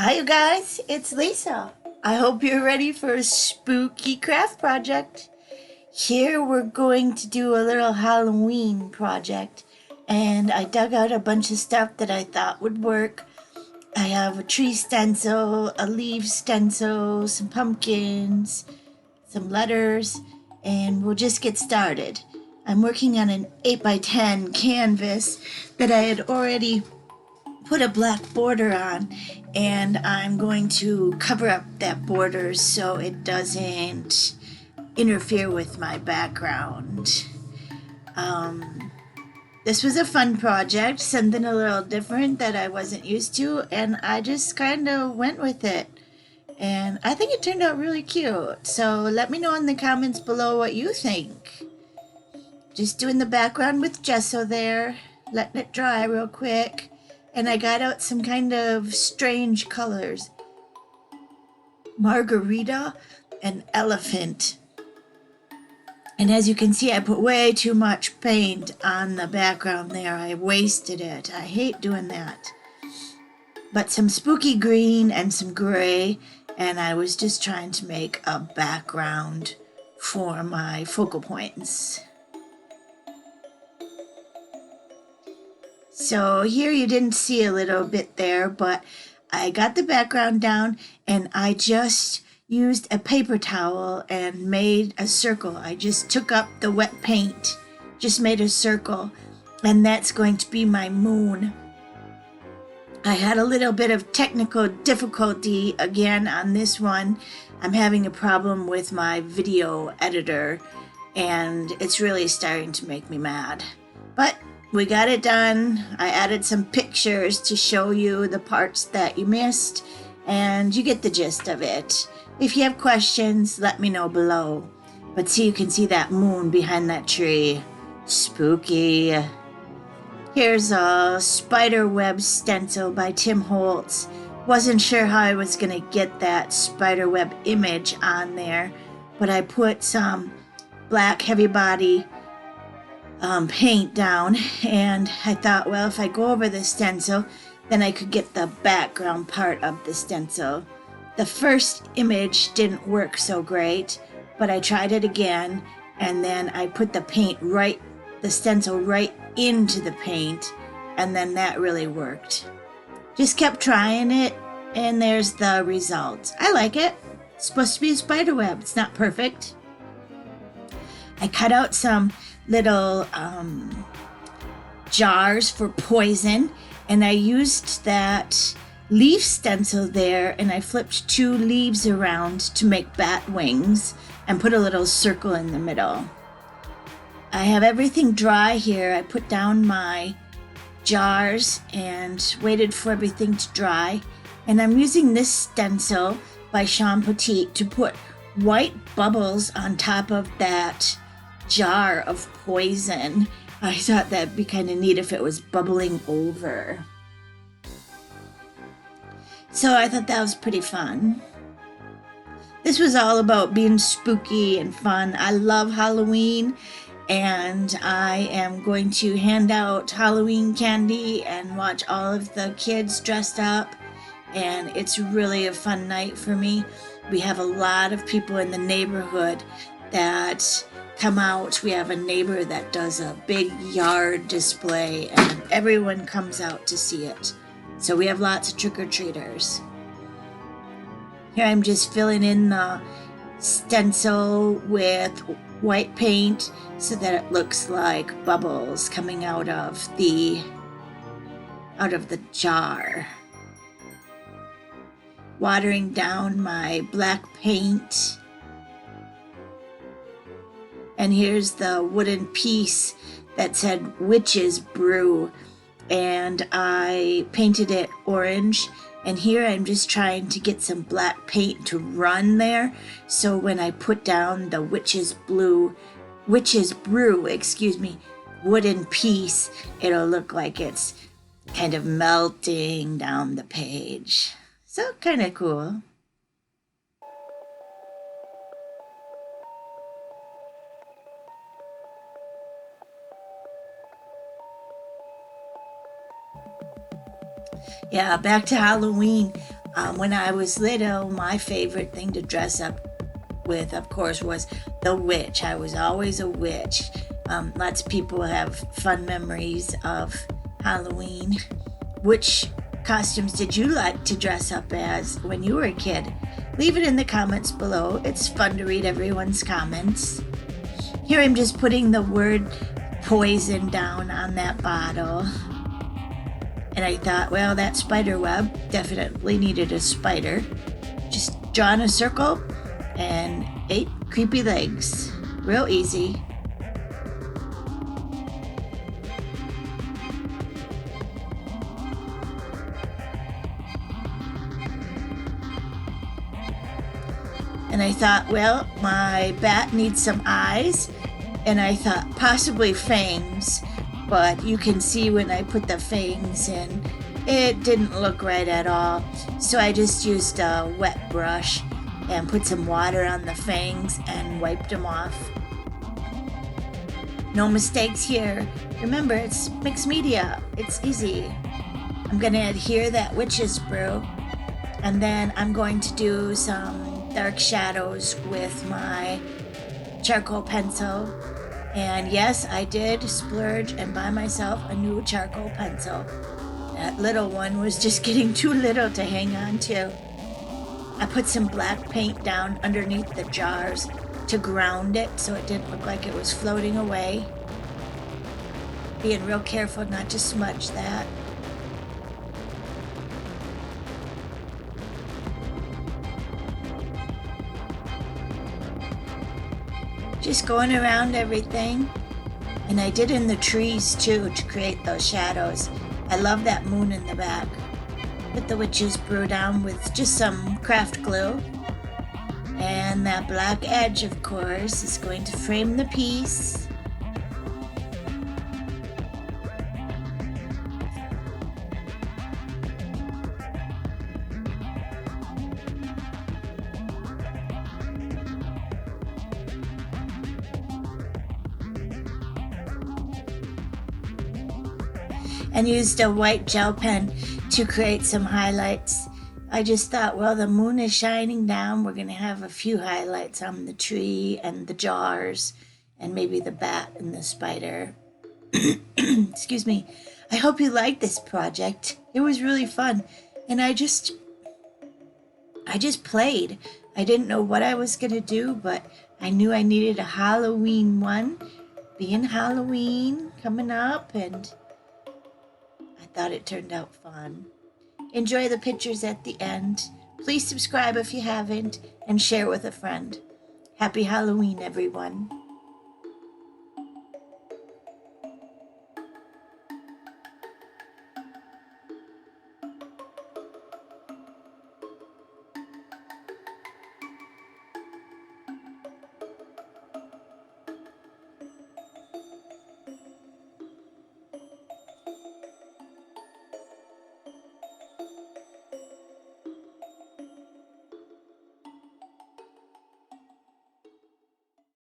Hi you guys, it's Lisa. I hope you're ready for a spooky craft project. Here we're going to do a little Halloween project, and I dug out a bunch of stuff that I thought would work. I have a tree stencil, a leaf stencil, some pumpkins, some letters, and we'll just get started. I'm working on an 8x10 canvas that I had already put a black border on, and I'm going to cover up that border so it doesn't interfere with my background. This was a fun project, something a little different that I wasn't used to, and I just kind of went with it. And I think it turned out really cute. So let me know in the comments below what you think. Just doing the background with gesso there, letting it dry real quick. And I got out some kind of strange colors. Margarita and elephant. And as you can see, I put way too much paint on the background there. I wasted it. I hate doing that. But some spooky green and some gray. And I was just trying to make a background for my focal points. So here you didn't see a little bit there, but I got the background down and I just used a paper towel and made a circle. I just took up the wet paint, just made a circle, and that's going to be my moon. I had a little bit of technical difficulty again on this one. I'm having a problem with my video editor and it's really starting to make me mad. But we got it done. I added some pictures to show you the parts that you missed, and you get the gist of it. If you have questions, let me know below. But see, you can see that moon behind that tree. Spooky. Here's a spider web stencil by Tim Holtz. Wasn't sure how I was going to get that spider web image on there, but I put some black heavy body paint down, and I thought, well, if I go over the stencil, then I could get the background part of the stencil. The first image didn't work so great, but I tried it again, and then I put the stencil right into the paint, and then that really worked. Just kept trying it, and there's the result. I like it. It's supposed to be a spider web. It's not perfect. I cut out some little jars for poison, and I used that leaf stencil there, and I flipped 2 leaves around to make bat wings and put a little circle in the middle. I have everything dry here. I put down my jars and waited for everything to dry, and I'm using this stencil by Sean Petit to put white bubbles on top of that jar of poison. I thought that'd be kind of neat if it was bubbling over. So I thought that was pretty fun. This was all about being spooky and fun. I love Halloween, and I am going to hand out Halloween candy and watch all of the kids dressed up, and it's really a fun night for me. We have a lot of people in the neighborhood that come out. We have a neighbor that does a big yard display, and everyone comes out to see it. So we have lots of trick-or-treaters. Here I'm just filling in the stencil with white paint so that it looks like bubbles coming out of the jar. Watering down my black paint. And here's the wooden piece that said Witch's Brew, and I painted it orange. And here I'm just trying to get some black paint to run there, so when I put down the Witch's Brew, wooden piece, it'll look like it's kind of melting down the page. So kind of cool. Yeah, back to Halloween. When I was little, my favorite thing to dress up with, of course, was the witch. I was always a witch. Lots of people have fun memories of Halloween. Which costumes did you like to dress up as when you were a kid? Leave it in the comments below. It's fun to read everyone's comments. Here I'm just putting the word poison down on that bottle. And I thought, well, that spider web definitely needed a spider. Just drawing a circle and 8 creepy legs. Real easy. And I thought, well, my bat needs some eyes. And I thought possibly fangs. But you can see when I put the fangs in, it didn't look right at all. So I just used a wet brush and put some water on the fangs and wiped them off. No mistakes here. Remember, it's mixed media. It's easy. I'm going to adhere that witch's brew. And then I'm going to do some dark shadows with my charcoal pencil. And yes, I did splurge and buy myself a new charcoal pencil. That little one was just getting too little to hang on to. I put some black paint down underneath the jars to ground it so it didn't look like it was floating away. Being real careful not to smudge that. Just going around everything. And I did in the trees too to create those shadows. I love that moon in the back. Put the witch's brew down with just some craft glue. And that black edge, of course, is going to frame the piece. And used a white gel pen to create some highlights. I just thought, well, the moon is shining down. We're going to have a few highlights on the tree and the jars and maybe the bat and the spider. Excuse me. I hope you liked this project. It was really fun. And I just played. I didn't know what I was going to do, but I knew I needed a Halloween one. Being Halloween coming up, and I thought it turned out fun. Enjoy the pictures at the end. Please subscribe if you haven't, and share with a friend. Happy Halloween, everyone.